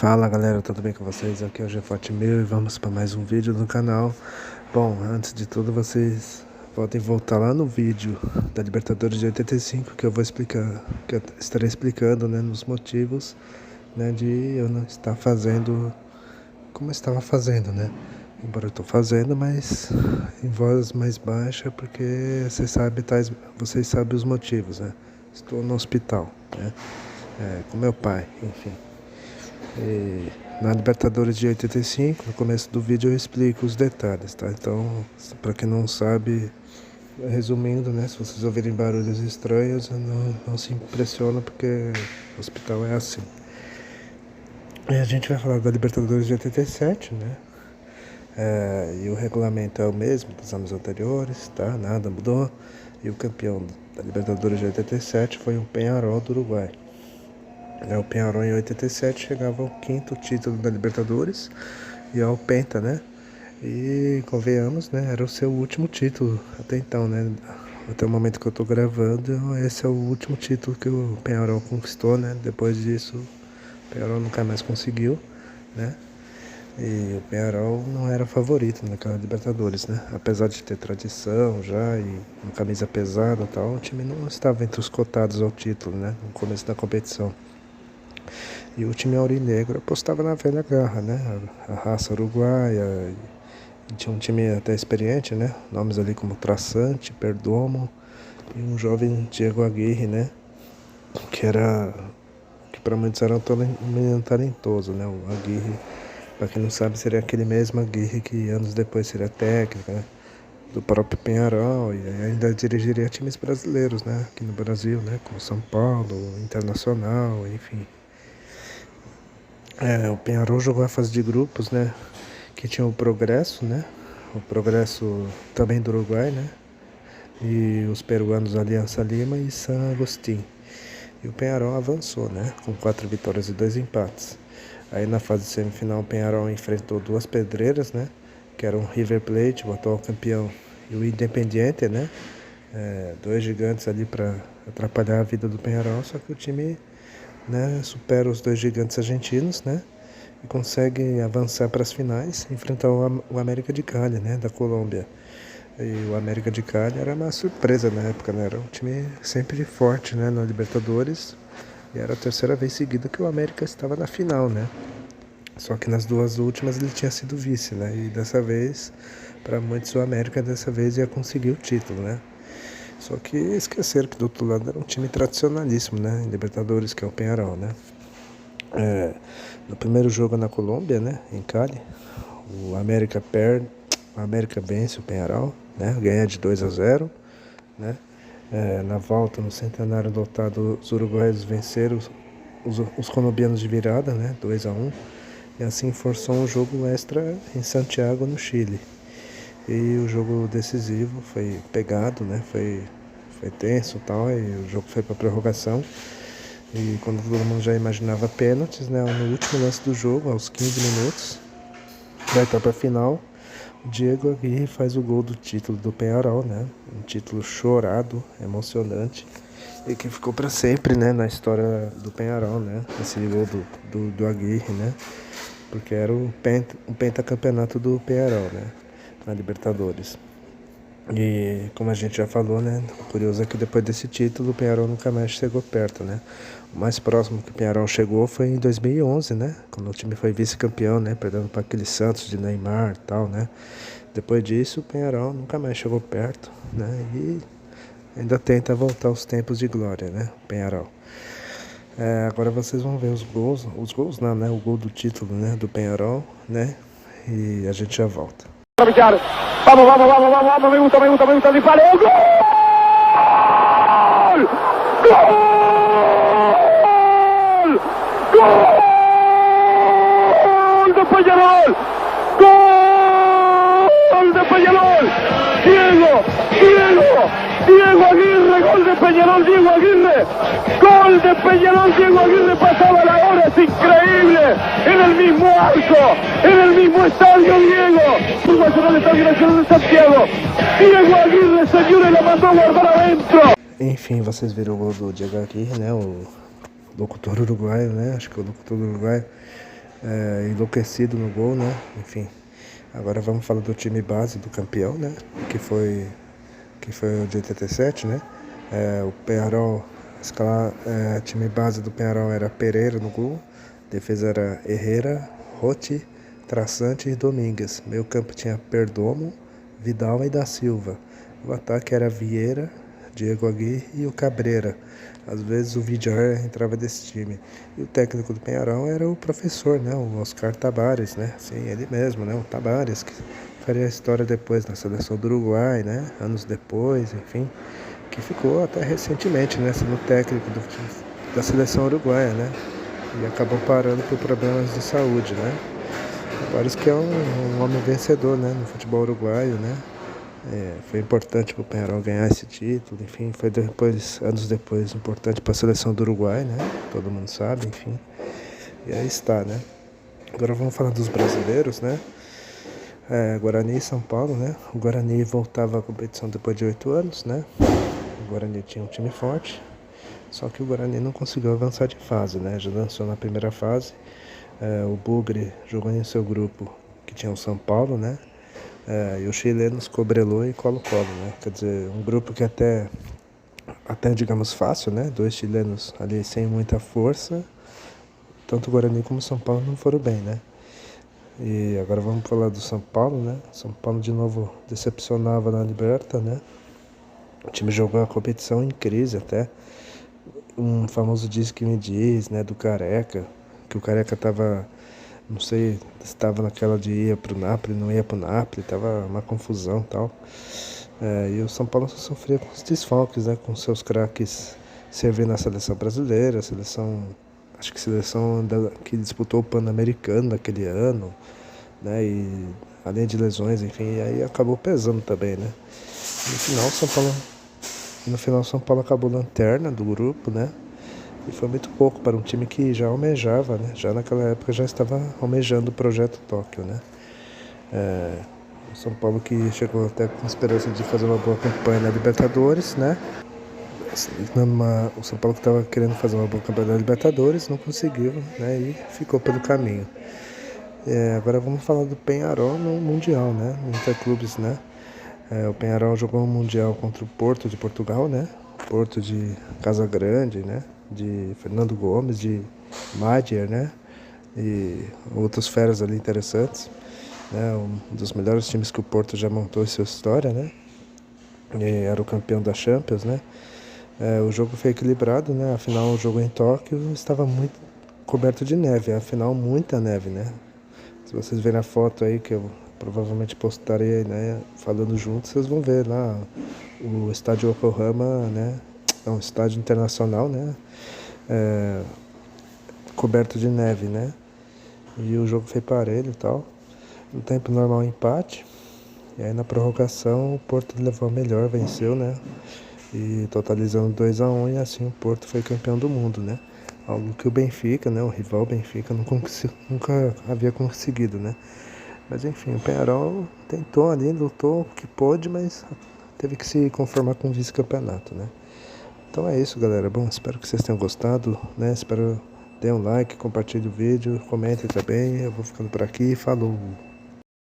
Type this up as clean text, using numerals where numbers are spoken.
Fala galera, tudo bem com vocês? Aqui é o Geforte Mil e vamos para mais um vídeo no canal. Bom, antes de tudo vocês podem voltar lá no vídeo da Libertadores de 85 que eu vou explicar, que eu estarei explicando, né, nos motivos, né, de eu não estar fazendo como eu estava fazendo, né? Embora eu estou fazendo, mas em voz mais baixa, porque vocês sabem os motivos, né? Estou no hospital, né? Com meu pai, enfim. E na Libertadores de 85, no começo do vídeo eu explico os detalhes, tá? Então, para quem não sabe, resumindo, né? Se vocês ouvirem barulhos estranhos, não se impressiona, porque o hospital é assim. E a gente vai falar da Libertadores de 87, né? E o regulamento é o mesmo dos anos anteriores, tá? Nada mudou. E o campeão da Libertadores de 87 foi o Peñarol do Uruguai. O Peñarol em 87 chegava ao 5º título da Libertadores e ao Penta, né? E convenhamos, né? Era o seu último título até então, né? Até o momento que eu tô gravando, esse é o último título que o Peñarol conquistou, né? Depois disso, o Peñarol nunca mais conseguiu, né? E o Peñarol não era favorito naquela Libertadores, né? Apesar de ter tradição já e uma camisa pesada e tal, o time não estava entre os cotados ao título, né? No começo da competição. E o time aurinegro apostava na velha garra, né? A raça uruguaia. E tinha um time até experiente, né? Nomes ali como Traçante, Perdomo e um jovem Diego Aguirre, né? Que para muitos era um menino talentoso, né? O Aguirre, para quem não sabe, seria aquele mesmo Aguirre que anos depois seria técnico, né? Do próprio Peñarol e ainda dirigiria times brasileiros, né? Aqui no Brasil, né? Como São Paulo, Internacional, enfim. O Peñarol jogou a fase de grupos, né? Que tinha o Progresso, né? O Progresso também do Uruguai, né? E os peruanos Aliança Lima e San Agustín. E o Peñarol avançou, né? Com 4 vitórias e 2 empates. Aí na fase semifinal o Peñarol enfrentou duas pedreiras, né? Que eram o River Plate, o atual campeão, e o Independiente, né? Dois gigantes ali para atrapalhar a vida do Peñarol, só que o time, né, supera os dois gigantes argentinos, né? E consegue avançar para as finais, enfrentar o América de Cali, né, da Colômbia. E o América de Cali era uma surpresa na época, né? Era um time sempre forte, né, na Libertadores. E era a terceira vez seguida que o América estava na final, né? Só que nas duas últimas ele tinha sido vice, né? E dessa vez, para muitos, o América dessa vez ia conseguir o título, né? Só que esqueceram que do outro lado era um time tradicionalíssimo, né? Em Libertadores, que é o Peñarol, né? No primeiro jogo na Colômbia, né? Em Cali, o América vence o Peñarol, né? Ganha de 2-0, né? Na volta, no centenário lotado, os uruguaios venceram os colombianos de virada, né? 2-1. E assim forçou um jogo extra em Santiago, no Chile. E o jogo decisivo foi pegado, né? Foi tenso e tal, e o jogo foi para prorrogação. E quando todo mundo já imaginava pênaltis, né? No último lance do jogo, aos 15 minutos, da etapa final, o Diego Aguirre faz o gol do título do Peñarol, né? Um título chorado, emocionante, e que ficou para sempre, né? Na história do Peñarol, né? Esse gol do Aguirre, né? Porque era o pentacampeonato do Peñarol, né? Na Libertadores. E como a gente já falou, né? O curioso é que depois desse título o Peñarol nunca mais chegou perto, né? O mais próximo que o Peñarol chegou foi em 2011, né? Quando o time foi vice-campeão, né? Perdendo para aquele Santos de Neymar e tal, né? Depois disso o Peñarol nunca mais chegou perto, né? E ainda tenta voltar aos tempos de glória, né? O Peñarol. Agora vocês vão ver os gols não, né? O gol do título, né? Do Peñarol, né? E a gente já volta. Vamos, me gusta, disparo, ¡gol! ¡Gol! ¡Gol de Peñarol! ¡Gol de Peñarol! Diego Aguirre, gol de Peñarol, Diego Aguirre, gol de Peñarol, Diego Aguirre, pasaba la hora, es increíble, en el mismo arco, en el mismo estadio, Diego, Nacional Estadio Nacional de Santiago, Diego Aguirre, señores, la mandó a guardar adentro. Enfim, vocês viram o gol do Diego Aguirre, né, o locutor uruguaio, né, acho que o locutor uruguaio enlouquecido no gol, né? Enfim, agora vamos falar do time base do campeão, né? Que foi o de 87, né? O Peñarol, time base do Peñarol era Pereira no gol, defesa era Herrera, Rotti, Traçante e Domingues. Meio campo tinha Perdomo, Vidal e da Silva. O ataque era Vieira, Diego Aguirre e o Cabreira. Às vezes o Vidal entrava desse time. E o técnico do Peñarol era o professor, né? O Oscar Tabares, né? Sim, ele mesmo, né? O Tabares, que faria a história depois na seleção do Uruguai, né? Anos depois, enfim. Que ficou até recentemente, né? Sendo técnico da seleção uruguaia, né? E acabou parando por problemas de saúde, né? Tabares que é um homem vencedor, né? No futebol uruguaio, né? Foi importante para o Peñarol ganhar esse título, enfim, foi anos depois, importante para a seleção do Uruguai, né? Todo mundo sabe, enfim. E aí está, né? Agora vamos falar dos brasileiros, né? Guarani e São Paulo, né? O Guarani voltava à competição depois de 8 anos, né? O Guarani tinha um time forte, só que o Guarani não conseguiu avançar de fase, né? Já dançou na primeira fase, o Bugre jogou em seu grupo, que tinha o São Paulo, né? E os chilenos Cobreloa e Colo-Colo, né? Quer dizer, um grupo que até digamos fácil, né? 2 chilenos ali sem muita força. Tanto o Guarani como o São Paulo não foram bem, né? E agora vamos falar do São Paulo, né? São Paulo de novo decepcionava na Liberta, né? O time jogou a competição em crise até. Um famoso diz que me diz, né? Do Careca, que o Careca tava... Não sei se estava naquela de ir pro Napoli, não ia pro Napoli, tava uma confusão e tal. E o São Paulo sofria com os desfalques, né? Com seus craques servindo na seleção brasileira, acho que que disputou o Pan-Americano naquele ano, né? E além de lesões, enfim, e aí acabou pesando também, né? No final, São Paulo acabou lanterna do grupo, né? E foi muito pouco para um time que já almejava, né? Já naquela época já estava almejando o projeto Tóquio, né? O São Paulo que chegou até com esperança de fazer uma boa campanha na Libertadores, né? O São Paulo que estava querendo fazer uma boa campanha na Libertadores, não conseguiu, né? E ficou pelo caminho. Agora vamos falar do Peñarol no Mundial, né? No Interclubes, né? O Peñarol jogou um Mundial contra o Porto de Portugal, né? Porto de Casagrande, né? De Fernando Gomes, de Madier, né? E outros feras ali interessantes, né? Um dos melhores times que o Porto já montou em sua história, né? E era o campeão da Champions, né? O jogo foi equilibrado, né? Afinal, o jogo em Tóquio estava muito coberto de neve, afinal, muita neve, né? Se vocês verem a foto aí, que eu provavelmente postarei, né? Falando junto, vocês vão ver lá o estádio Yokohama, né? É um estádio internacional, né? Coberto de neve, né? E o jogo foi parelho e tal. No tempo normal, empate. E aí na prorrogação o Porto levou a melhor, venceu, né? E totalizando 2-1, e assim o Porto foi campeão do mundo, né? Algo que o Benfica, né? O rival Benfica nunca havia conseguido, né? Mas enfim, o Peñarol tentou ali, lutou o que pôde, mas teve que se conformar com o vice-campeonato, né? Então é isso, galera. Bom, espero que vocês tenham gostado, né? Espero dê um like, compartilhe o vídeo, comentem também. Eu vou ficando por aqui. Falou!